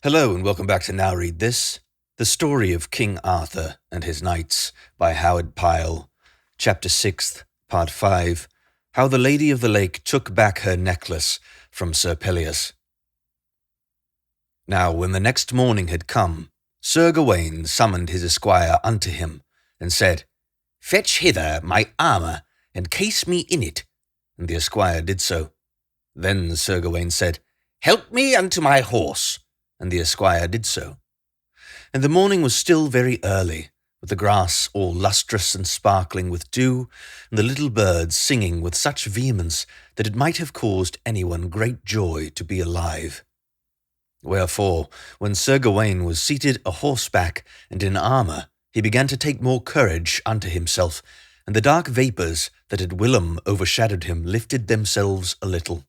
Hello and welcome back to Now Read This, the story of King Arthur and his knights by Howard Pyle, Chapter 6, Part 5, How the Lady of the Lake took back her necklace from Sir Pelleas. Now when the next morning had come, Sir Gawain summoned his esquire unto him, and said, Fetch hither my armour, and case me in it. And the esquire did so. Then Sir Gawain said, Help me unto my horse. And the esquire did so. And the morning was still very early, with the grass all lustrous and sparkling with dew, and the little birds singing with such vehemence that it might have caused anyone great joy to be alive. Wherefore, when Sir Gawain was seated a horseback and in armour, he began to take more courage unto himself, and the dark vapours that had whilom overshadowed him lifted themselves a little.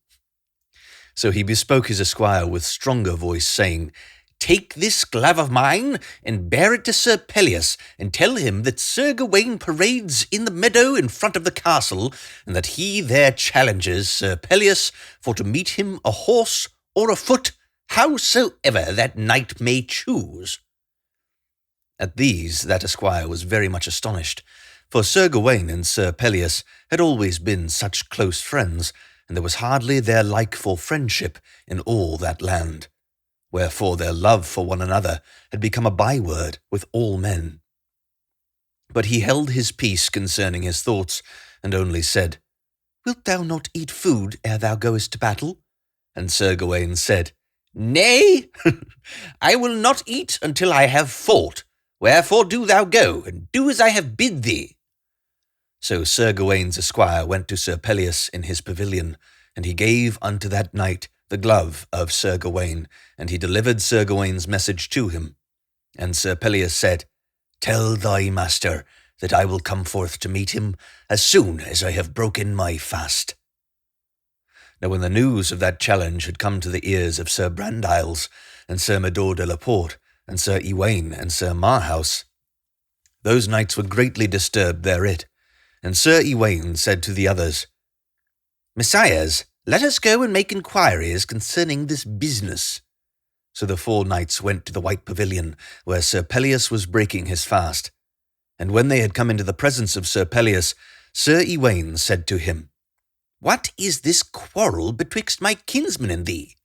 So he bespoke his esquire with stronger voice, saying, Take this glove of mine, and bear it to Sir Pelleas, and tell him that Sir Gawain parades in the meadow in front of the castle, and that he there challenges Sir Pelleas for to meet him a horse or a foot, howsoever that knight may choose. At these that esquire was very much astonished, for Sir Gawain and Sir Pelleas had always been such close friends, and there was hardly their like for friendship in all that land, wherefore their love for one another had become a byword with all men. But he held his peace concerning his thoughts, and only said, Wilt thou not eat food ere thou goest to battle? And Sir Gawain said, Nay, I will not eat until I have fought, wherefore do thou go, and do as I have bid thee. So Sir Gawain's esquire went to Sir Pelleas in his pavilion, and he gave unto that knight the glove of Sir Gawain, and he delivered Sir Gawain's message to him. And Sir Pelleas said, Tell thy master that I will come forth to meet him as soon as I have broken my fast. Now when the news of that challenge had come to the ears of Sir Brandiles, and Sir Mador de la Porte, and Sir Iwain, and Sir Marhaus, those knights were greatly disturbed thereat. And Sir Iwain said to the others, Messires, let us go and make inquiries concerning this business. So the 4 knights went to the White Pavilion, where Sir Pelleas was breaking his fast. And when they had come into the presence of Sir Pelleas, Sir Iwain said to him, What is this quarrel betwixt my kinsman and thee?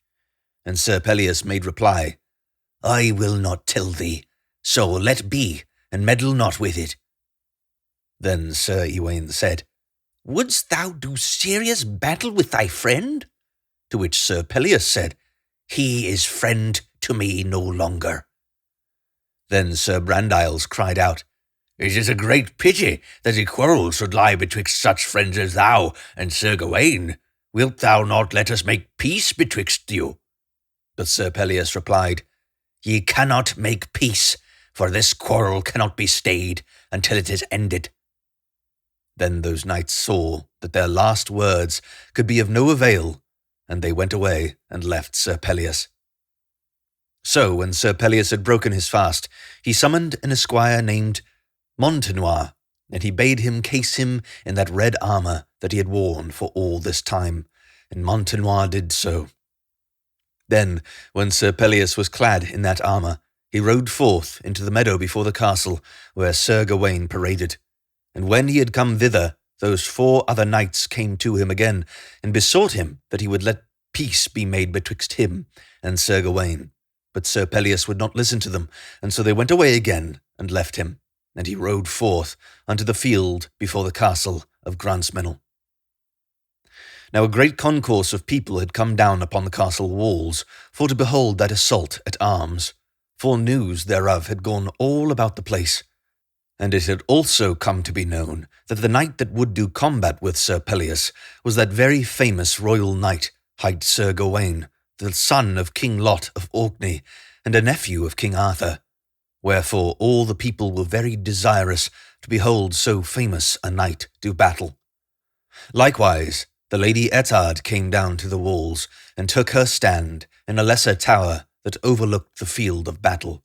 And Sir Pelleas made reply, I will not tell thee, so let be, and meddle not with it. Then Sir Iwain said, Wouldst thou do serious battle with thy friend? To which Sir Pelleas said, He is friend to me no longer. Then Sir Brandiles cried out, It is a great pity that a quarrel should lie betwixt such friends as thou and Sir Gawain. Wilt thou not let us make peace betwixt you? But Sir Pelleas replied, Ye cannot make peace, for this quarrel cannot be stayed until it is ended. Then those knights saw that their last words could be of no avail, and they went away and left Sir Pelleas. So when Sir Pelleas had broken his fast, he summoned an esquire named Montenoir, and he bade him case him in that red armour that he had worn for all this time, and Montenoir did so. Then, when Sir Pelleas was clad in that armour, he rode forth into the meadow before the castle, where Sir Gawain paraded. And when he had come thither, those 4 other knights came to him again, and besought him that he would let peace be made betwixt him and Sir Gawain. But Sir Pelleas would not listen to them, and so they went away again, and left him, and he rode forth unto the field before the castle of Grantmesnle. Now a great concourse of people had come down upon the castle walls, for to behold that assault at arms, for news thereof had gone all about the place. And it had also come to be known that the knight that would do combat with Sir Pelleas was that very famous royal knight, hight Sir Gawain, the son of King Lot of Orkney, and a nephew of King Arthur. Wherefore all the people were very desirous to behold so famous a knight do battle. Likewise, the Lady Ettard came down to the walls, and took her stand in a lesser tower that overlooked the field of battle.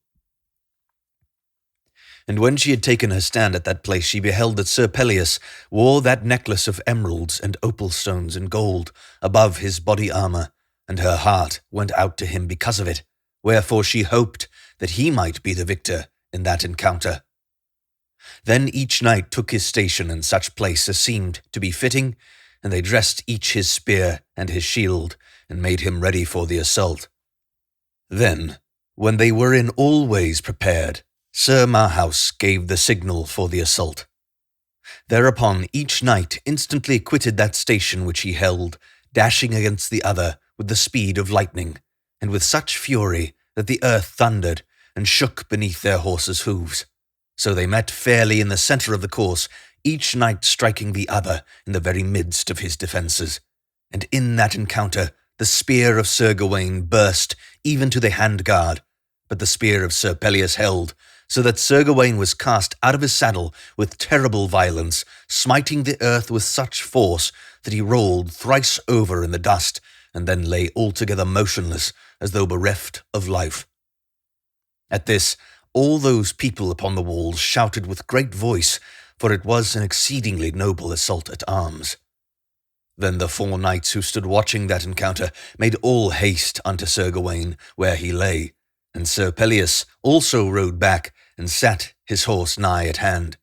And when she had taken her stand at that place, she beheld that Sir Pelleas wore that necklace of emeralds and opal stones and gold above his body armour, and her heart went out to him because of it, wherefore she hoped that he might be the victor in that encounter. Then each knight took his station in such place as seemed to be fitting, and they dressed each his spear and his shield, and made him ready for the assault. Then, when they were in all ways prepared, Sir Marhaus gave the signal for the assault. Thereupon each knight instantly quitted that station which he held, dashing against the other with the speed of lightning, and with such fury that the earth thundered and shook beneath their horses' hoofs. So they met fairly in the centre of the course, each knight striking the other in the very midst of his defences. And in that encounter the spear of Sir Gawain burst even to the handguard, but the spear of Sir Pelleas held, so that Sir Gawain was cast out of his saddle with terrible violence, smiting the earth with such force that he rolled thrice over in the dust, and then lay altogether motionless, as though bereft of life. At this, all those people upon the walls shouted with great voice, for it was an exceedingly noble assault at arms. Then the 4 knights who stood watching that encounter made all haste unto Sir Gawain where he lay, and Sir Pelleas also rode back and sat his horse nigh at hand.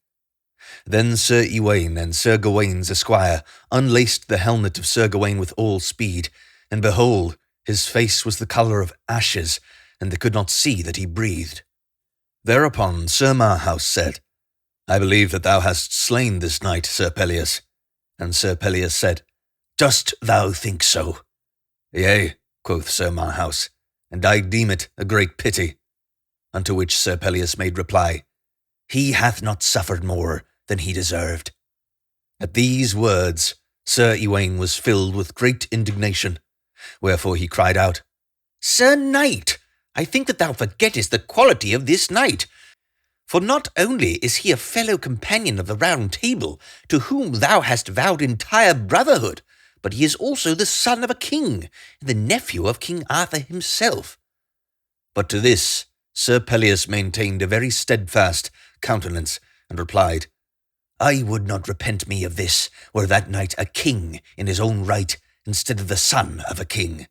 Then Sir Ewain and Sir Gawain's esquire unlaced the helmet of Sir Gawain with all speed, and behold, his face was the colour of ashes, and they could not see that he breathed. Thereupon Sir Marhaus said, I believe that thou hast slain this knight, Sir Pelleas. And Sir Pelleas said, Dost thou think so? Yea, quoth Sir Marhaus, and I deem it a great pity. Unto which Sir Pelleas made reply, He hath not suffered more than he deserved. At these words Sir Ewain was filled with great indignation, wherefore he cried out, Sir Knight, I think that thou forgettest the quality of this knight. For not only is he a fellow companion of the Round Table, to whom thou hast vowed entire brotherhood, but he is also the son of a king, and the nephew of King Arthur himself. But to this Sir Pelleas maintained a very steadfast countenance, and replied, I would not repent me of this, were that knight a king in his own right, instead of the son of a king.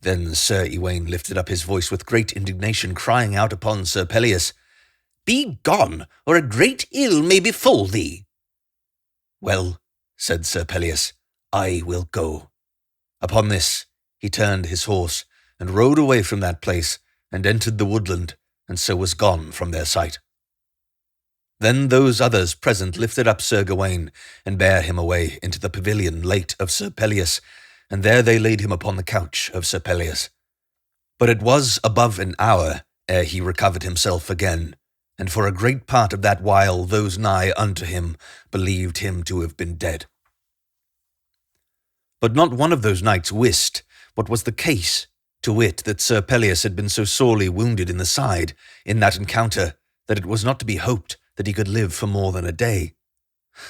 Then Sir Ewain lifted up his voice with great indignation, crying out upon Sir Pelleas, Be gone, or a great ill may befall thee. Well, said Sir Pelleas, I will go. Upon this he turned his horse, and rode away from that place, and entered the woodland, and so was gone from their sight. Then those others present lifted up Sir Gawain, and bare him away into the pavilion late of Sir Pelleas, and there they laid him upon the couch of Sir Pelleas. But it was above an hour ere he recovered himself again, and for a great part of that while those nigh unto him believed him to have been dead. But not one of those knights wist what was the case, to wit that Sir Pelleas had been so sorely wounded in the side in that encounter that it was not to be hoped that he could live for more than a day.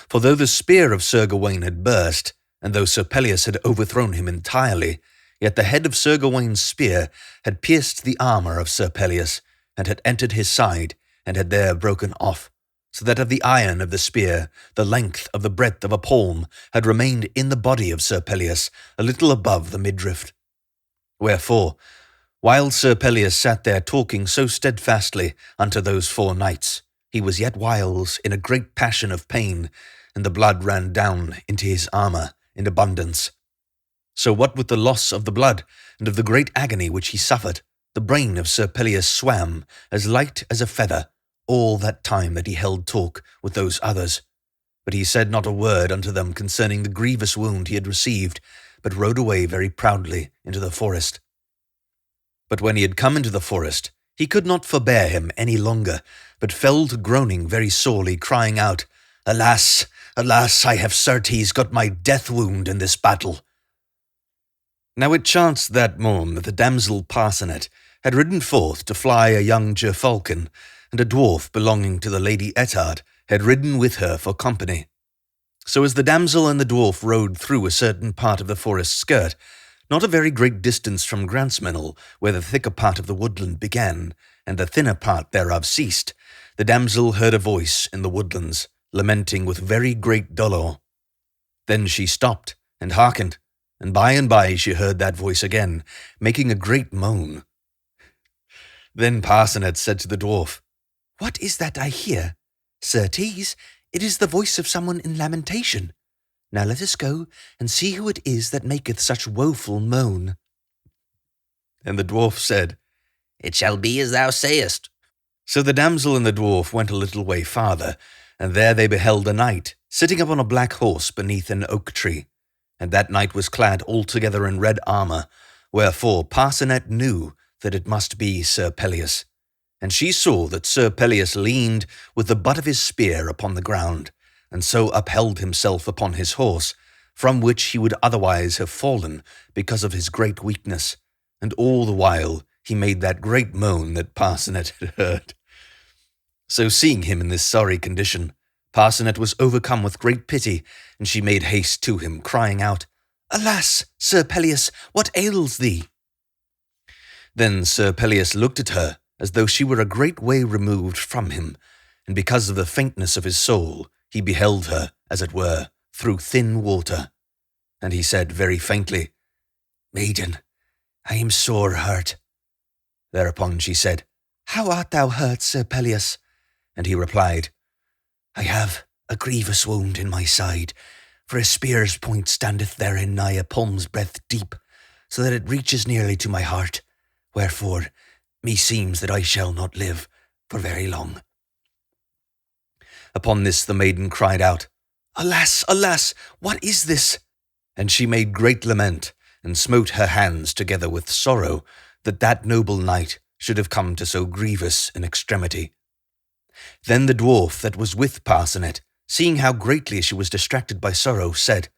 For though the spear of Sir Gawain had burst, and though Sir Pelleas had overthrown him entirely, yet the head of Sir Gawain's spear had pierced the armour of Sir Pelleas, and had entered his side, and had there broken off, so that of the iron of the spear the length of the breadth of a palm had remained in the body of Sir Pelleas a little above the midriff. Wherefore, while Sir Pelleas sat there talking so steadfastly unto those 4 knights, he was yet whiles in a great passion of pain, and the blood ran down into his armour in abundance. So what with the loss of the blood, and of the great agony which he suffered, the brain of Sir Pelleas swam as light as a feather all that time that he held talk with those others. But he said not a word unto them concerning the grievous wound he had received, but rode away very proudly into the forest. But when he had come into the forest, he could not forbear him any longer, but fell to groaning very sorely, crying out, Alas, alas, I have certes got my death wound in this battle. Now it chanced that morn that the damsel Parcenet had ridden forth to fly a young gerfalcon, and a dwarf belonging to the Lady Ettard had ridden with her for company. So as the damsel and the dwarf rode through a certain part of the forest skirt, not a very great distance from Grantsmenel, where the thicker part of the woodland began, and the thinner part thereof ceased, the damsel heard a voice in the woodlands, lamenting with very great dolour. Then she stopped and hearkened, and by she heard that voice again, making a great moan. Then Parsonet said to the dwarf, "What is that I hear? Certes, it is the voice of someone in lamentation. Now let us go and see who it is that maketh such woeful moan." And the dwarf said, "It shall be as thou sayest." So the damsel and the dwarf went a little way farther, and there they beheld a knight sitting upon a black horse beneath an oak tree. And that knight was clad altogether in red armour, wherefore Parsonet knew that it must be Sir Pelleas. And she saw that Sir Pelleas leaned with the butt of his spear upon the ground, and so upheld himself upon his horse, from which he would otherwise have fallen because of his great weakness, and all the while he made that great moan that Parsonet had heard. So seeing him in this sorry condition, Parsonet was overcome with great pity, and she made haste to him, crying out, "Alas, Sir Pelleas, what ails thee?" Then Sir Pelleas looked at her as though she were a great way removed from him, and because of the faintness of his soul, he beheld her, as it were, through thin water. And he said very faintly, "Maiden, I am sore hurt." Thereupon she said, "How art thou hurt, Sir Pelleas?" And he replied, "I have a grievous wound in my side, for a spear's point standeth therein nigh a palm's breadth deep, so that it reaches nearly to my heart, wherefore meseems that I shall not live for very long." Upon this the maiden cried out, "Alas, alas, what is this?" And she made great lament, and smote her hands together with sorrow, that that noble knight should have come to so grievous an extremity. Then the dwarf that was with Parsonet, seeing how greatly she was distracted by sorrow, said,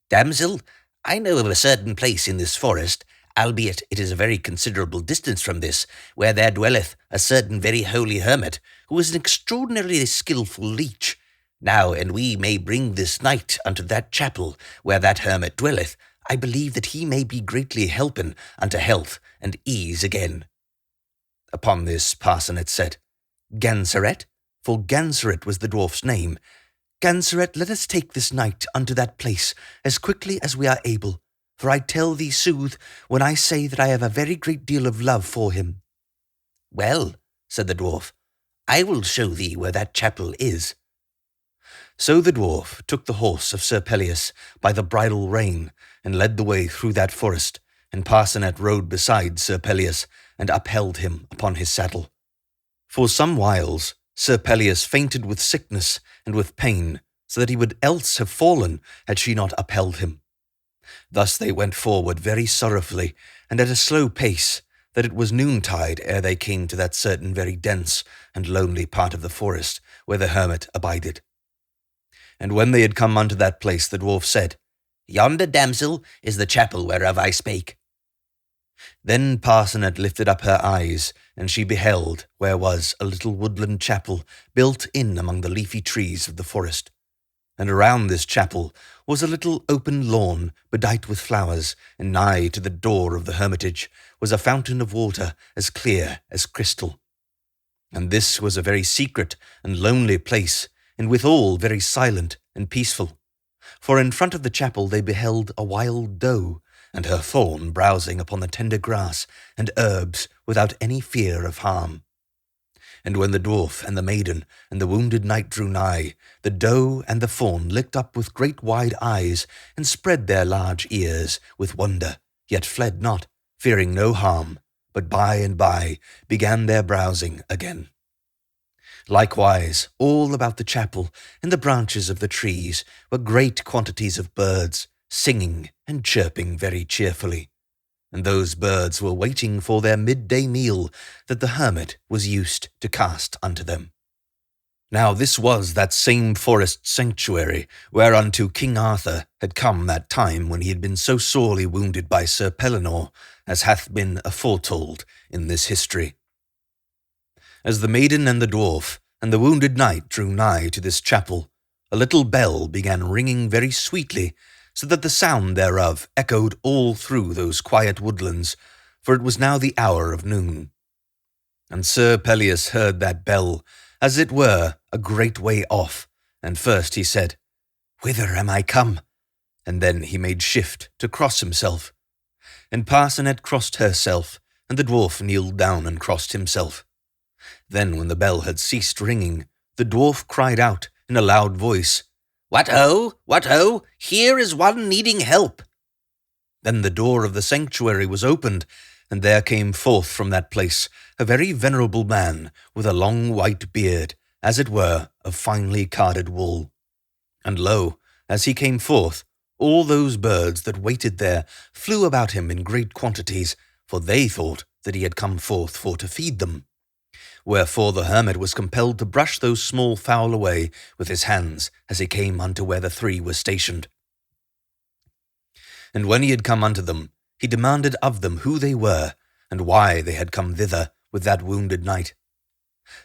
"Damsel, I know of a certain place in this forest, albeit it is a very considerable distance from this, where there dwelleth a certain very holy hermit, who is an extraordinarily skilful leech. Now, and we may bring this knight unto that chapel where that hermit dwelleth, I believe that he may be greatly helpen unto health and ease again." Upon this Parsonet said, "Ganseret," for Ganseret was the dwarf's name, "Ganseret, let us take this knight unto that place as quickly as we are able, for I tell thee sooth when I say that I have a very great deal of love for him." "Well," said the dwarf, "I will show thee where that chapel is." So the dwarf took the horse of Sir Pelleas by the bridle rein, and led the way through that forest, and Parsonet rode beside Sir Pelleas, and upheld him upon his saddle. For some whiles Sir Pelleas fainted with sickness and with pain, so that he would else have fallen had she not upheld him. Thus they went forward very sorrowfully, and at a slow pace, that it was noontide ere they came to that certain very dense and lonely part of the forest where the hermit abided. And when they had come unto that place, the dwarf said, "Yonder, damsel, is the chapel whereof I spake." Then Parsonet lifted up her eyes, and she beheld where was a little woodland chapel built in among the leafy trees of the forest. And around this chapel was a little open lawn bedight with flowers, and nigh to the door of the hermitage was a fountain of water as clear as crystal. And this was a very secret and lonely place, and withal very silent and peaceful. For in front of the chapel they beheld a wild doe, and her fawn browsing upon the tender grass and herbs without any fear of harm. And when the dwarf and the maiden and the wounded knight drew nigh, the doe and the fawn licked up with great wide eyes, and spread their large ears with wonder, yet fled not, fearing no harm, but by and by began their browsing again. Likewise, all about the chapel, in the branches of the trees, were great quantities of birds, singing and chirping very cheerfully. And those birds were waiting for their midday meal that the hermit was used to cast unto them. Now this was that same forest sanctuary whereunto King Arthur had come that time when he had been so sorely wounded by Sir Pellinore, as hath been aforetold in this history. As the maiden and the dwarf and the wounded knight drew nigh to this chapel, a little bell began ringing very sweetly, so that the sound thereof echoed all through those quiet woodlands, for it was now the hour of noon. And Sir Pelleas heard that bell, as it were, a great way off, and first he said, "Whither am I come?" And then he made shift to cross himself. And Parsonet crossed herself, and the dwarf kneeled down and crossed himself. Then, when the bell had ceased ringing, the dwarf cried out in a loud voice, "What ho! What ho! Here is one needing help!" Then the door of the sanctuary was opened, and there came forth from that place a very venerable man with a long white beard, as it were, of finely carded wool. And lo, as he came forth, all those birds that waited there flew about him in great quantities, for they thought that he had come forth for to feed them. Wherefore the hermit was compelled to brush those small fowl away with his hands as he came unto where the three were stationed. And when he had come unto them, he demanded of them who they were, and why they had come thither with that wounded knight.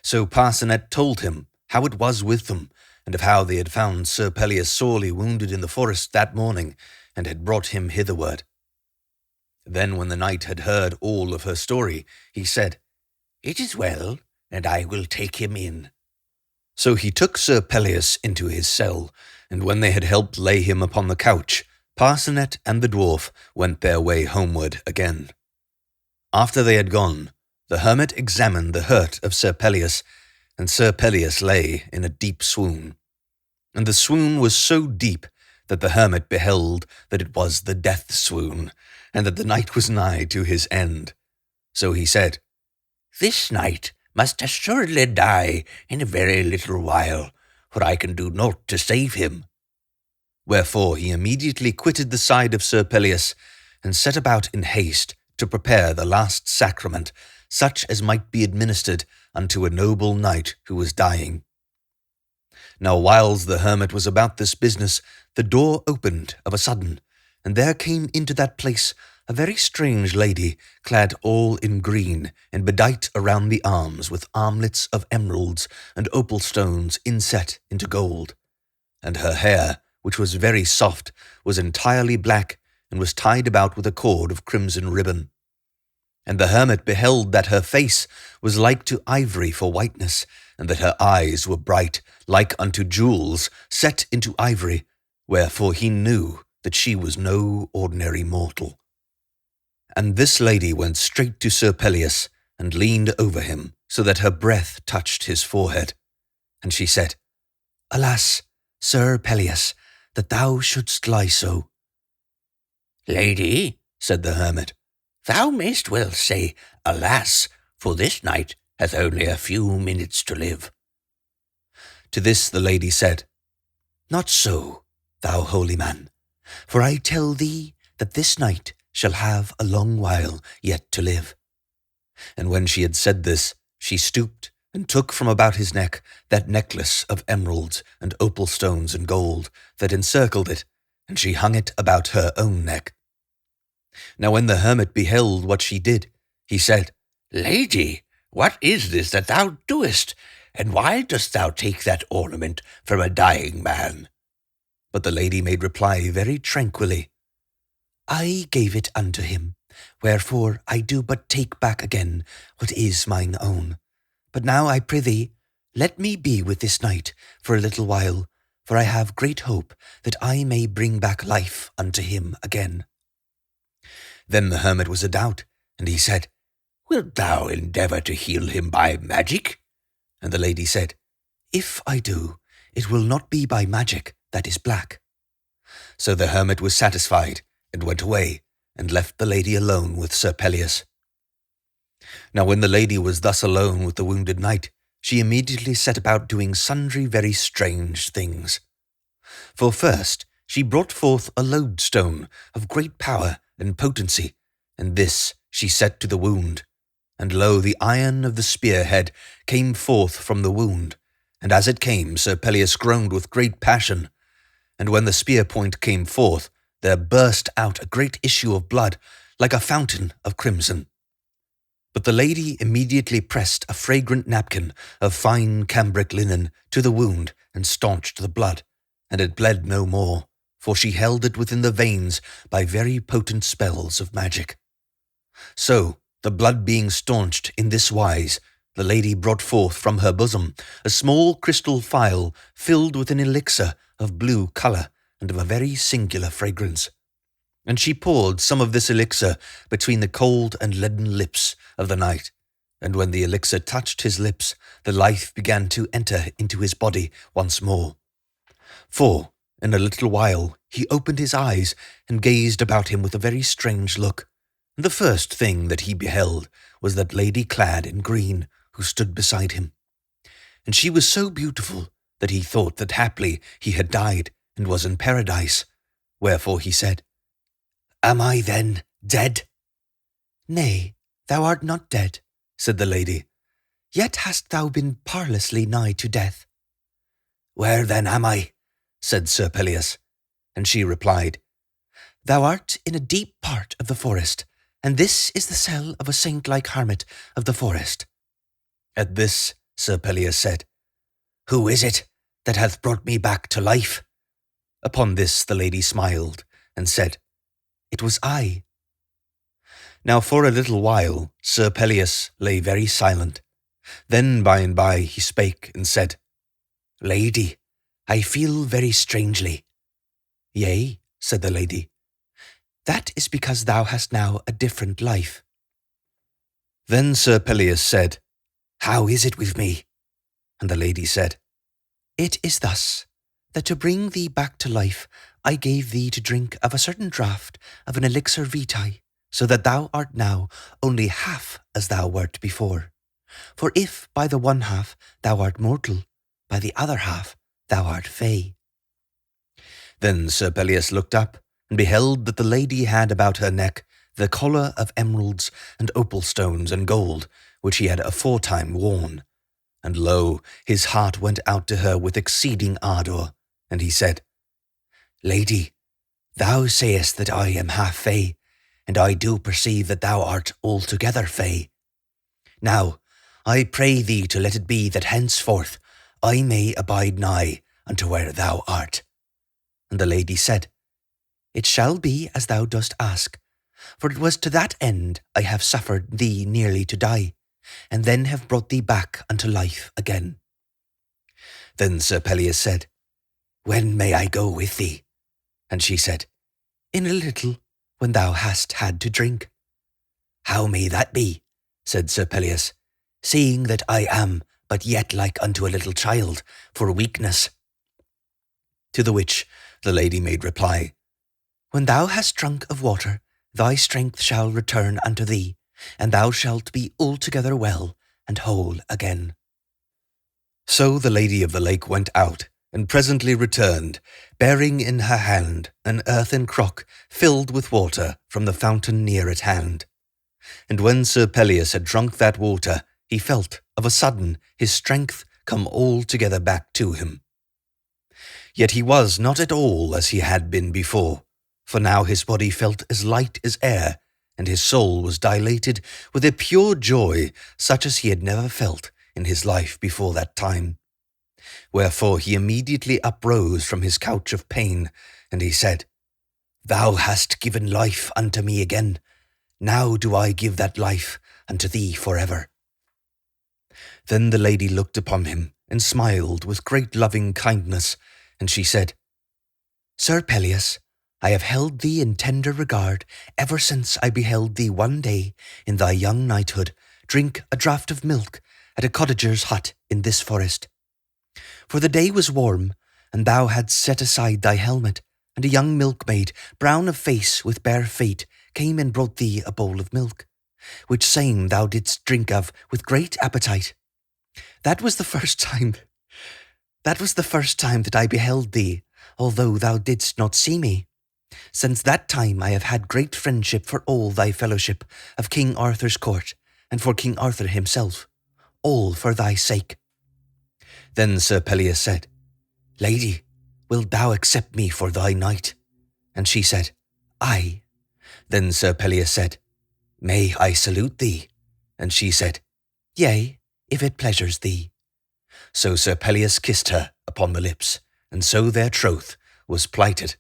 So Parcenet told him how it was with them, and of how they had found Sir Pelleas sorely wounded in the forest that morning, and had brought him hitherward. Then when the knight had heard all of her story, he said, "It is well, and I will take him in." So he took Sir Pelleas into his cell, and when they had helped lay him upon the couch, Parcenet and the dwarf went their way homeward again. After they had gone, the hermit examined the hurt of Sir Pelleas, and Sir Pelleas lay in a deep swoon. And the swoon was so deep that the hermit beheld that it was the death swoon, and that the knight was nigh to his end. So he said, "This knight must assuredly die in a very little while, for I can do naught to save him." Wherefore he immediately quitted the side of Sir Pelleas, and set about in haste to prepare the last sacrament, such as might be administered unto a noble knight who was dying. Now whiles the hermit was about this business, the door opened of a sudden, and there came into that place a very strange lady, clad all in green, and bedight around the arms with armlets of emeralds and opal stones inset into gold. And her hair, which was very soft, was entirely black, and was tied about with a cord of crimson ribbon. And the hermit beheld that her face was like to ivory for whiteness, and that her eyes were bright, like unto jewels set into ivory, wherefore he knew that she was no ordinary mortal. And this lady went straight to Sir Pelleas, and leaned over him, so that her breath touched his forehead. And she said, "Alas, Sir Pelleas, that thou shouldst lie so." "Lady," said the hermit, "thou mayst well say, alas, for this knight hath only a few minutes to live." To this the lady said, "Not so, thou holy man, for I tell thee that this knight shall have a long while yet to live." And when she had said this, she stooped and took from about his neck that necklace of emeralds and opal stones and gold that encircled it, and she hung it about her own neck. Now when the hermit beheld what she did, he said, "Lady, what is this that thou doest, and why dost thou take that ornament from a dying man?" But the lady made reply very tranquilly, "I gave it unto him, wherefore I do but take back again what is mine own. But now I prithee, let me be with this knight for a little while, for I have great hope that I may bring back life unto him again." Then the hermit was adoubt, and he said, "Wilt thou endeavour to heal him by magic?" And the lady said, "If I do, it will not be by magic that is black." So the hermit was satisfied, and went away, and left the lady alone with Sir Pelleas. Now when the lady was thus alone with the wounded knight, she immediately set about doing sundry very strange things. For first, she brought forth a lodestone of great power and potency, and this she set to the wound. And lo, the iron of the spear-head came forth from the wound, and as it came, Sir Pelleas groaned with great passion. And when the spear-point came forth, there burst out a great issue of blood, like a fountain of crimson. But the lady immediately pressed a fragrant napkin of fine cambric linen to the wound, and staunched the blood, and it bled no more, for she held it within the veins by very potent spells of magic. So, the blood being staunched in this wise, the lady brought forth from her bosom a small crystal phial filled with an elixir of blue colour and of a very singular fragrance. and she poured some of this elixir between the cold and leaden lips of the knight, and when the elixir touched his lips, the life began to enter into his body once more. For, in a little while, he opened his eyes and gazed about him with a very strange look, and the first thing that he beheld was that lady clad in green who stood beside him. And she was so beautiful that he thought that haply he had died and was in paradise, wherefore he said, "Am I then dead?" "Nay, thou art not dead," said the lady, "yet hast thou been parlously nigh to death." "Where then am I?" said Sir Pelleas, and she replied, "Thou art in a deep part of the forest, and this is the cell of a saint-like hermit of the forest." At this Sir Pelleas said, "Who is it that hath brought me back to life?" Upon this the lady smiled, and said, "It was I." Now for a little while Sir Pelleas lay very silent. Then by and by he spake and said, "Lady, I feel very strangely." "Yea," said the lady, "that is because thou hast now a different life." Then Sir Pelleas said, "How is it with me?" And the lady said, "It is thus, that to bring thee back to life, I gave thee to drink of a certain draught of an elixir vitae, so that thou art now only half as thou wert before. For if by the one half thou art mortal, by the other half thou art fey." Then Sir Pelleas looked up, and beheld that the lady had about her neck the collar of emeralds and opal stones and gold, which he had aforetime worn. And lo, his heart went out to her with exceeding ardour, and he said, "Lady, thou sayest that I am half fey, and I do perceive that thou art altogether fey. Now, I pray thee to let it be that henceforth I may abide nigh unto where thou art." And the lady said, "It shall be as thou dost ask, for it was to that end I have suffered thee nearly to die, and then have brought thee back unto life again." Then Sir Pelleas said, "When may I go with thee?" And she said, "In a little, when thou hast had to drink." "How may that be?" said Sir Pelleas, "seeing that I am but yet like unto a little child for weakness." To the which the lady made reply, "When thou hast drunk of water, thy strength shall return unto thee, and thou shalt be altogether well and whole again." So the lady of the lake went out, and presently returned, bearing in her hand an earthen crock filled with water from the fountain near at hand. And when Sir Pelleas had drunk that water, he felt, of a sudden, his strength come altogether back to him. Yet he was not at all as he had been before, for now his body felt as light as air, and his soul was dilated with a pure joy such as he had never felt in his life before that time. Wherefore he immediately uprose from his couch of pain, and he said, "Thou hast given life unto me again. Now do I give that life unto thee forever." Then the lady looked upon him, and smiled with great loving kindness, and she said, "Sir Pelleas, I have held thee in tender regard ever since I beheld thee one day in thy young knighthood drink a draught of milk at a cottager's hut in this forest. For the day was warm, and thou hadst set aside thy helmet, and a young milkmaid, brown of face with bare feet, came and brought thee a bowl of milk, which same thou didst drink of with great appetite. That was the first time that I beheld thee, although thou didst not see me. Since that time I have had great friendship for all thy fellowship of King Arthur's court, and for King Arthur himself, all for thy sake." Then Sir Pelleas said, "Lady, wilt thou accept me for thy knight?" And she said, "Aye." Then Sir Pelleas said, "May I salute thee?" And she said, "Yea, if it pleasures thee." So Sir Pelleas kissed her upon the lips, and so their troth was plighted.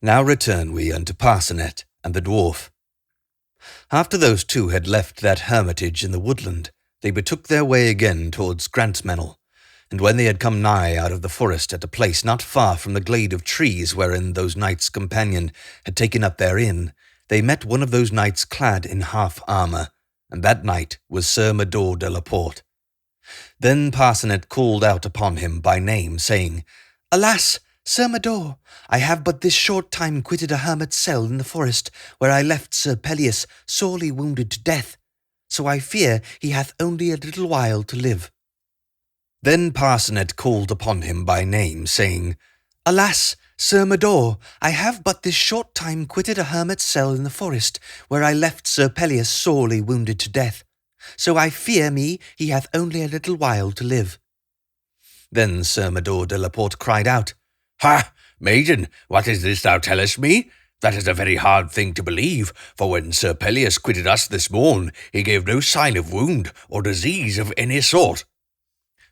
Now return we unto Parcenet and the dwarf. After those two had left that hermitage in the woodland, they betook their way again towards Grantmesnle, And when they had come nigh out of the forest at a place not far from the glade of trees wherein those knights companion had taken up their inn, they met one of those knights clad in half armour, and that knight was Sir Mador de la Porte. Then Parcenet called out upon him by name, saying, Alas, Sir Mador, I have but this short time quitted a hermit's cell in the forest, where I left Sir Pelleas sorely wounded to death, so I fear he hath only a little while to live. Then Parcenet called upon him by name, saying, Alas, Sir Mador, I have but this short time quitted a hermit's cell in the forest, where I left Sir Pelleas sorely wounded to death, so I fear me he hath only a little while to live. Then Sir Mador de la Porte cried out, Ha, maiden, what is this thou tellest me? That is a very hard thing to believe, for when Sir Pelleas quitted us this morn, he gave no sign of wound or disease of any sort.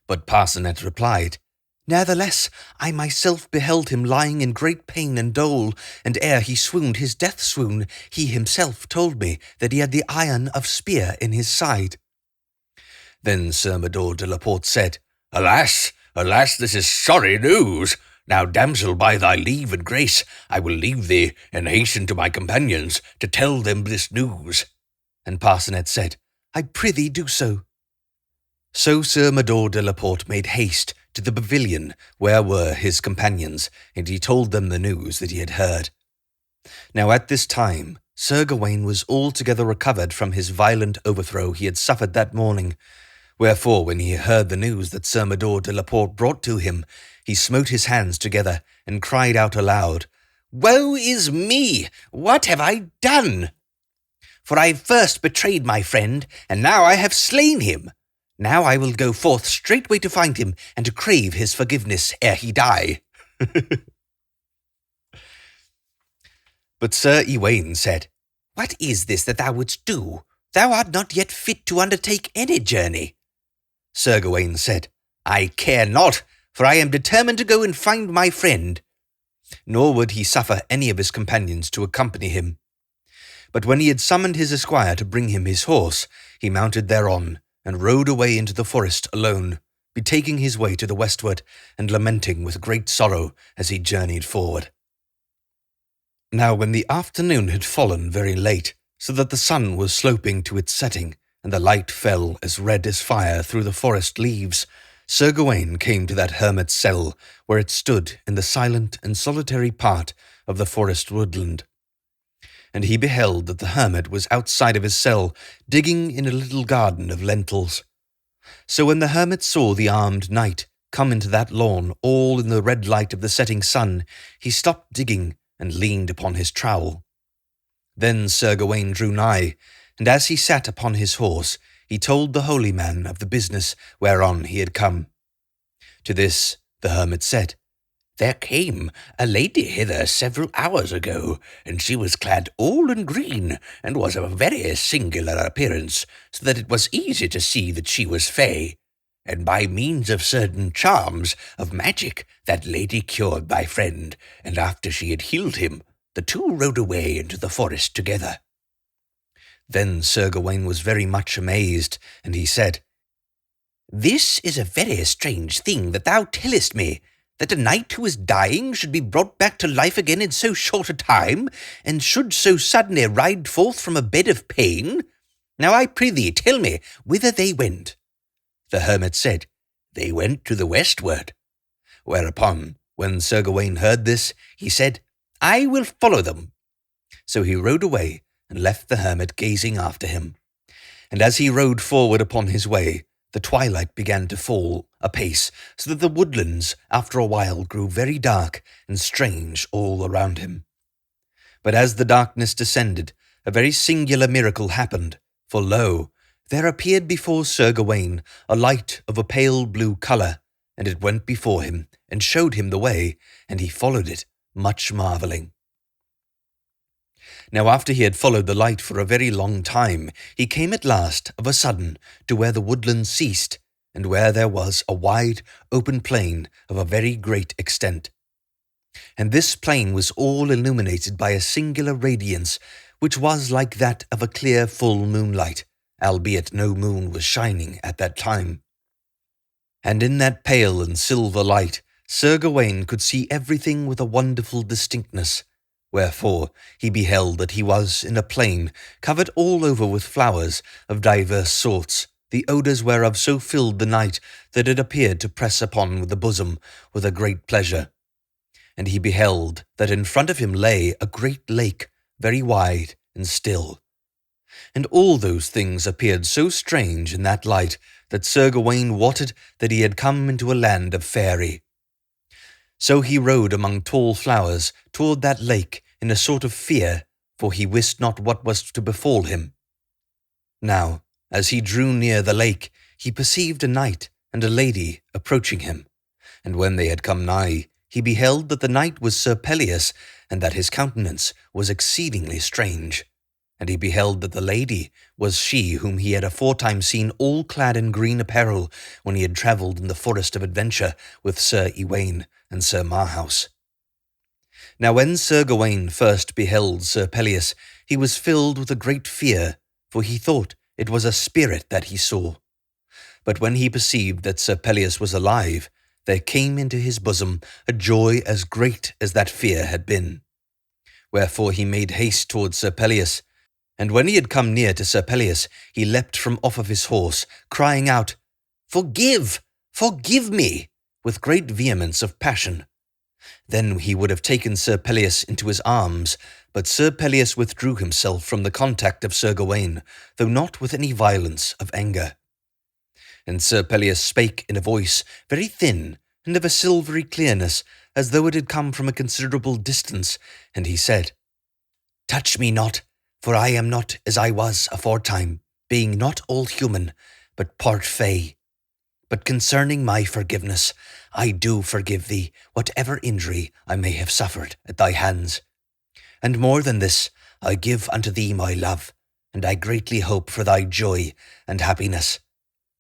But Parcenet replied, Nevertheless, I myself beheld him lying in great pain and dole, and ere he swooned his death swoon, he himself told me that he had the iron of spear in his side. Then Sir Mador de la Porte said, Alas, alas, this is sorry news. Now, damsel, by thy leave and grace, I will leave thee and hasten to my companions to tell them this news. And Parcenet said, I prithee do so. So Sir Mador de la Porte made haste to the pavilion where were his companions, and he told them the news that he had heard. Now at this time Sir Gawain was altogether recovered from his violent overthrow he had suffered that morning, wherefore when he heard the news that Sir Mador de la Porte brought to him, he smote his hands together and cried out aloud, Woe is me! What have I done? For I first betrayed my friend, and now I have slain him. Now I will go forth straightway to find him, and to crave his forgiveness ere he die. But Sir Ywain said, What is this that thou wouldst do? Thou art not yet fit to undertake any journey. Sir Gawain said, I care not, for I am determined to go and find my friend. Nor would he suffer any of his companions to accompany him. But when he had summoned his esquire to bring him his horse, he mounted thereon, and rode away into the forest alone, betaking his way to the westward, and lamenting with great sorrow as he journeyed forward. Now when the afternoon had fallen very late, so that the sun was sloping to its setting, and the light fell as red as fire through the forest leaves, Sir Gawain came to that hermit's cell, where it stood in the silent and solitary part of the forest woodland. And he beheld that the hermit was outside of his cell, digging in a little garden of lentils. So when the hermit saw the armed knight come into that lawn all in the red light of the setting sun, he stopped digging and leaned upon his trowel. Then Sir Gawain drew nigh, and as he sat upon his horse, he told the holy man of the business whereon he had come. To this the hermit said, There came a lady hither several hours ago, and she was clad all in green, and was of a very singular appearance, so that it was easy to see that she was fey. And by means of certain charms of magic, that lady cured my friend, and after she had healed him, the two rode away into the forest together. Then Sir Gawain was very much amazed, and he said, This is a very strange thing that thou tellest me, that a knight who is dying should be brought back to life again in so short a time, and should so suddenly ride forth from a bed of pain. Now I prithee tell me whither they went. The hermit said, They went to the westward. Whereupon, when Sir Gawain heard this, he said, I will follow them. So he rode away, and left the hermit gazing after him. And as he rode forward upon his way, the twilight began to fall apace, so that the woodlands after a while grew very dark and strange all around him. But as the darkness descended, a very singular miracle happened, for lo, there appeared before Sir Gawain a light of a pale blue colour, and it went before him, and showed him the way, and he followed it, much marvelling. Now after he had followed the light for a very long time, he came at last of a sudden to where the woodland ceased, and where there was a wide open plain of a very great extent. And this plain was all illuminated by a singular radiance, which was like that of a clear full moonlight, albeit no moon was shining at that time. And in that pale and silver light, Sir Gawain could see everything with a wonderful distinctness. Wherefore he beheld that he was in a plain covered all over with flowers of divers sorts, the odours whereof so filled the night that it appeared to press upon the bosom with a great pleasure. And he beheld that in front of him lay a great lake, very wide and still. And all those things appeared so strange in that light that Sir Gawain wotted that he had come into a land of faery. So he rode among tall flowers toward that lake in a sort of fear, for he wist not what was to befall him. Now, as he drew near the lake, he perceived a knight and a lady approaching him. And when they had come nigh, he beheld that the knight was Sir Pellias, and that his countenance was exceedingly strange. And he beheld that the lady was she whom he had aforetime seen all clad in green apparel when he had travelled in the forest of adventure with Sir Iwain and Sir Marhaus. Now when Sir Gawain first beheld Sir Pellias, he was filled with a great fear, for he thought it was a spirit that he saw. But when he perceived that Sir Pellias was alive, there came into his bosom a joy as great as that fear had been. Wherefore he made haste towards Sir Pellias, and when he had come near to Sir Pellias, he leapt from off of his horse, crying out, "Forgive! Forgive me!" with great vehemence of passion. Then he would have taken Sir Pellias into his arms, but Sir Pellias withdrew himself from the contact of Sir Gawain, though not with any violence of anger. And Sir Pellias spake in a voice very thin and of a silvery clearness, as though it had come from a considerable distance, and he said, "Touch me not, for I am not as I was aforetime, being not all human, but part fey. But concerning my forgiveness, I do forgive thee whatever injury I may have suffered at thy hands. And more than this, I give unto thee my love, and I greatly hope for thy joy and happiness.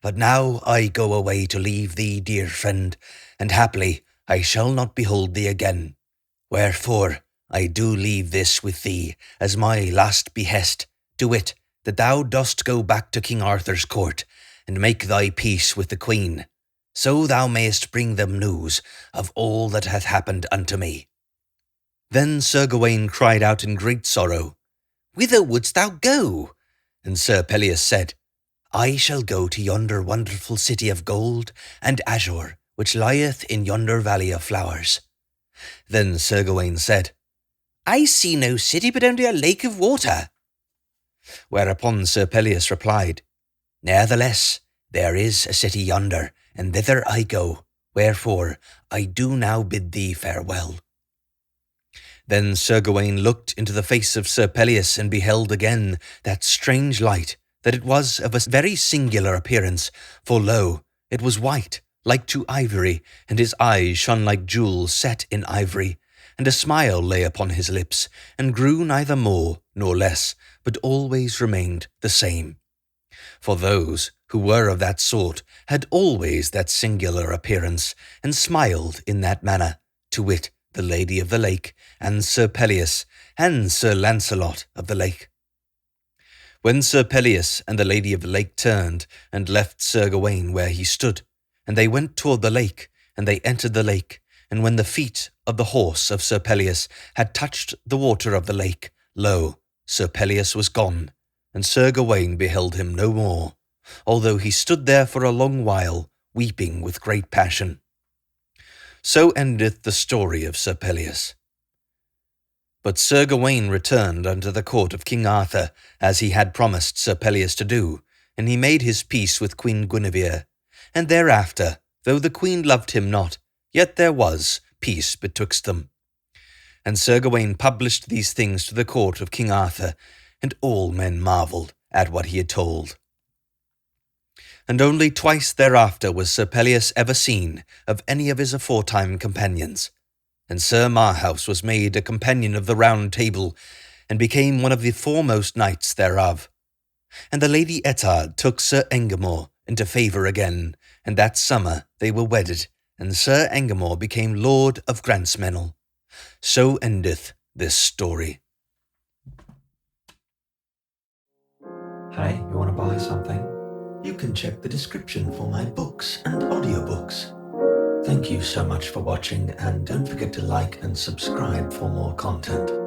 But now I go away to leave thee, dear friend, and haply I shall not behold thee again. Wherefore I do leave this with thee as my last behest, to wit, that thou dost go back to King Arthur's court, and make thy peace with the Queen, so thou mayest bring them news of all that hath happened unto me." Then Sir Gawain cried out in great sorrow, "Whither wouldst thou go?" And Sir Pellias said, "I shall go to yonder wonderful city of gold and azure, which lieth in yonder valley of flowers." Then Sir Gawain said, "I see no city but only a lake of water." Whereupon Sir Pellias replied, "Nevertheless, there is a city yonder, and thither I go, wherefore I do now bid thee farewell." Then Sir Gawain looked into the face of Sir Pellias, and beheld again that strange light, that it was of a very singular appearance, for lo, it was white, like to ivory, and his eyes shone like jewels set in ivory, and a smile lay upon his lips, and grew neither more nor less, but always remained the same. For those who were of that sort had always that singular appearance, and smiled in that manner, to wit, the Lady of the Lake, and Sir Pellias, and Sir Launcelot of the Lake. When Sir Pellias and the Lady of the Lake turned, and left Sir Gawain where he stood, and they went toward the lake, and they entered the lake, and when the feet of the horse of Sir Pellias had touched the water of the lake, lo, Sir Pellias was gone, and Sir Gawain beheld him no more, although he stood there for a long while, weeping with great passion. So endeth the story of Sir Pellias. But Sir Gawain returned unto the court of King Arthur, as he had promised Sir Pellias to do, and he made his peace with Queen Guinevere. And thereafter, though the queen loved him not, yet there was peace betwixt them. And Sir Gawain published these things to the court of King Arthur, and all men marvelled at what he had told. And only twice thereafter was Sir Pellias ever seen of any of his aforetime companions. And Sir Marhaus was made a companion of the Round Table, and became one of the foremost knights thereof. And the Lady Ettard took Sir Engamore into favour again, and that summer they were wedded, and Sir Engamore became Lord of Grantmesnle. So endeth this story. Hey, you want to buy something? you can check the description for my books and audiobooks. Thank you so much for watching, and don't forget to like and subscribe for more content.